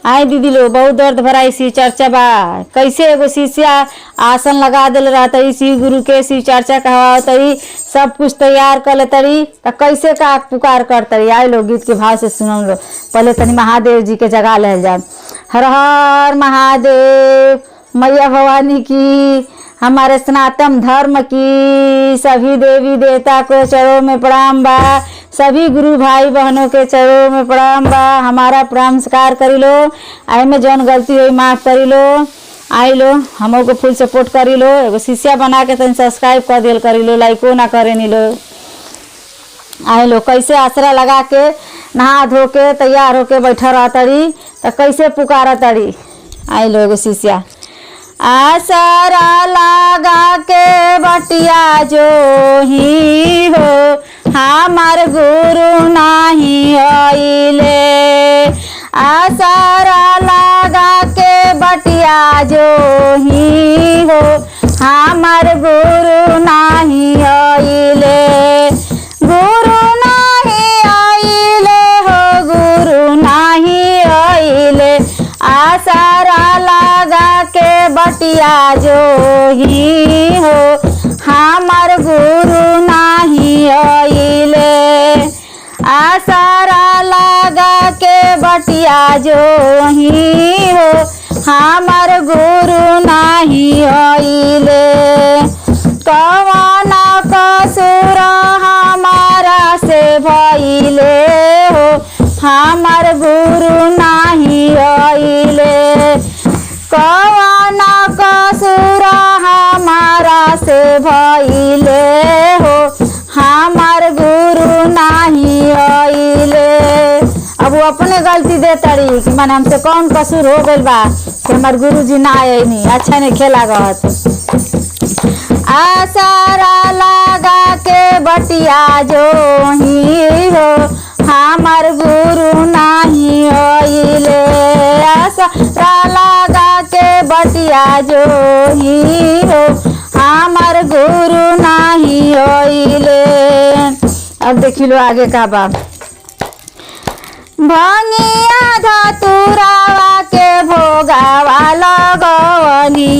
आई दीदी लो बहुत दर्द भराई शिव चर्चा बा। कैसे एगो शिष्या आसन लगा दिल रहता शिव गुरु के शिव चर्चा कहवा तरी सब कुछ तैयार कर ले तरी तो कैसे का पुकार कर तरी। आई लो गीत के भाव से सुनो लो। पहले तनी महादेव जी के जगा ले जाए। हर हर महादेव, मैया भवानी की, हमारे सनातन धर्म की सभी देवी देवता को चरणों में प्रणाम बा। सभी गुरु भाई बहनों के चरणों में प्रणाम बा। हमारा नमस्कार करी लो। आई में जौन गलती हुई माफ करी लो। आई लो हमों को फुल सपोर्ट करी लो। एगो शिष्या बना के तन सब्सक्राइब कर दिल करी लो, लाइको ना करे नी लो। आई लो कैसे आसरा लगा के नहा धो के तैयार होके बैठा रहा तड़ी तो कैसे पुकारा तड़ी। आई लो एगो शिष्या आसरा लगा के बटिया जो ही हो हमार गुरु नाही आइले। आसरा लगा के बटिया जो ही हो हमार गुरु नाही आइले। गुरु नाही आइले हो, गुरु नाही आइले। आसरा लगा के बटिया जो ही हो हमार गुरु नाही आइले। आसरा लगा के बटिया जो ही हो हमार गुरु नाही आइले। कवन कसूर हमारा से भइले हो हमार गुरु नाही आइले। कवन कसूर हमारा से भइले हो हमार गुरु नाही आइले। अब वो अपने गलती दे तड़ी कि माने हमसे कौन कसूर हो गइल बा कि हमार गुरु जी ना आए नहीं अच्छा नहीं खेला गत। आसरा लगा के बटिया जो ही हो हमार गुरु नाही आइले। आसरा लगा के बटिया जो ही हो हमार गुरु नाही आइले। अब देखी लो आगे का बा। भंगिया धतुरावा के भोगावा लगवनी।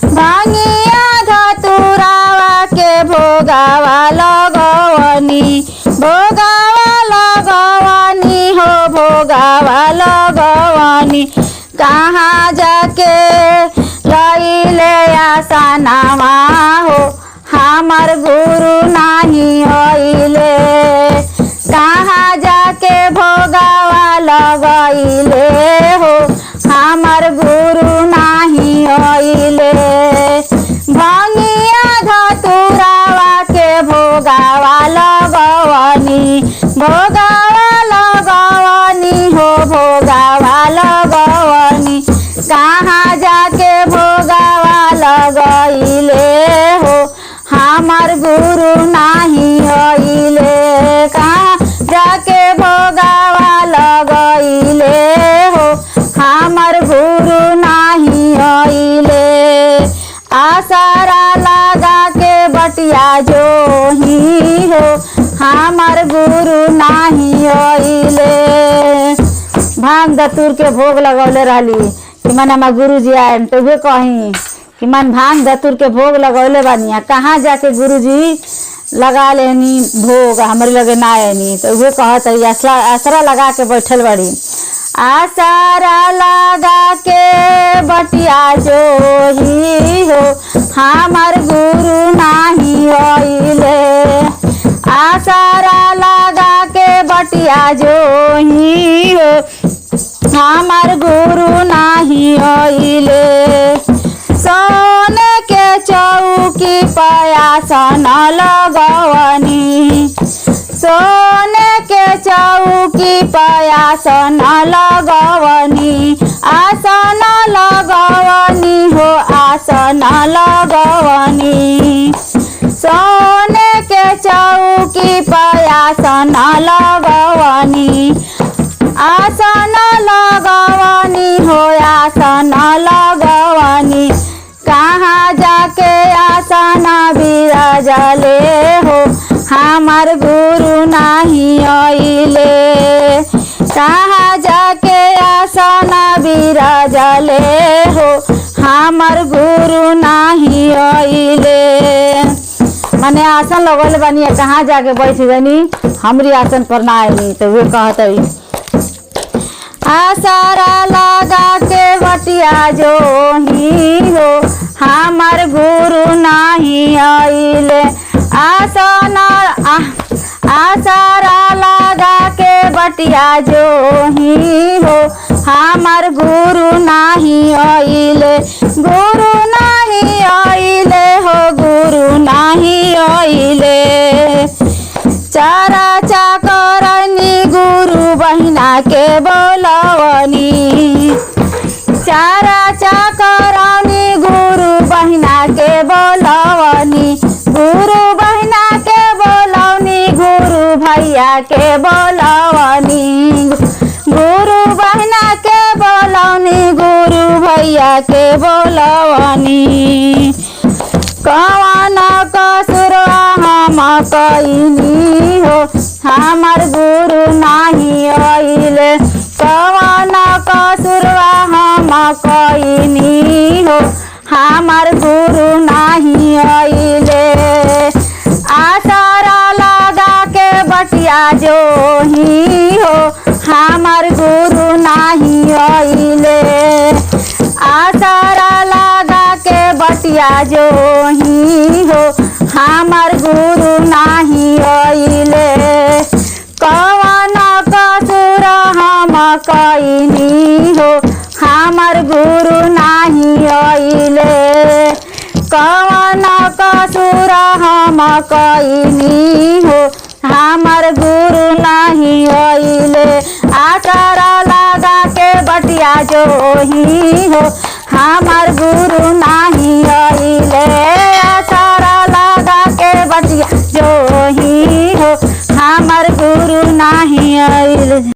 भंगिया धतुरावा के भोगावा लगवनी। भोगावा लगवनी हो भोगावा लगवनी। कहाँ जाके लइले आसनावा हो हमार गुरु नाही आइले। कहाँ जाके भोगावा लगइले हो हमार गुरु नाही आइले। भंगिया धतुरावा के भोगावा लगवनी। भोगावा लगवनी हो भोगावा लगवनी। कहाँ जाके भोगावा लगइले हो हमार गुरु नाही आइले। कहाँ जाके भोगावा लगइले हो हमार गुरु नाही आइले। आसरा लगा के बटिया जो ही हो हमार गुरु नाही आइले। भांग धतूर के भोग लगौले रहली कि मन हमार गुरु जी आए तो वे कहीं कि मन भांग धतूर के भोग लगौले बानी कहाँ जाके गुरु जी लगा लेनी भोग हमारे लगे ना आनी तो वे कहत आसरा लगा के बैठल बड़ी। आसरा लगा के बटिया जो ही हो हमार गुरु नाही आइले। आसरा लगा के बटिया जो ही हो हमार गुरु नाही आइले। सोने के चौकी पयासन लगवनी। सोने के चौकी पयासन लगवनी। आसन लगवनी हो आसन लगवनी। सोने के चौकी पयासन लगवनी। आसन लगवनी हो आसन लगवनी। कहाँ जाके आसन बिराजले हो हमार गुरु नाही आइले। कहाँ जाके आसन भेजले हो हमर गुरु नाही आइले। माने आसन लगल बानी कहाँ जाके बैठ गनी हमरी आसन पर ना आईनी। तो वे कहत आसारा लगा के बटिया जो ही हो हमर गुरु नाही आइले। आसारा लगा के बटिया जो ही हो हमर गुरु नाही आइले। गुरु नाही आइले हो गुरु नाही आइले। चारा चाकरनी गुरु बहिना के बोलवनी। चारा चाकरनी गुरु बहिना के बोलवनी। गुरु बहिना के बोलवनी गुरु भैया के बोलवनी। गुरु बहिना के बोलवनी गुरु भैया के बोलवनी। कवन कसुरवा हम कइनी हो हमर गुरु नाही आइले। कवन कसुरवा हम कइनी हो हमर गुरु नाही आइले। आसारा लगा के बटिया जो ही हो हमर गुरु नाही आइले। आसारा लगा के बटिया जो ही हो हमर गुरु नाही आइले। कवन कसुर हम कइनी हो हमर गुरु नाही आइले। कवन कसुर हम कइनी हो हमर गुरु नाही आइले। आसारा लगा के बटिया जो ही हो हमर गुरु नाही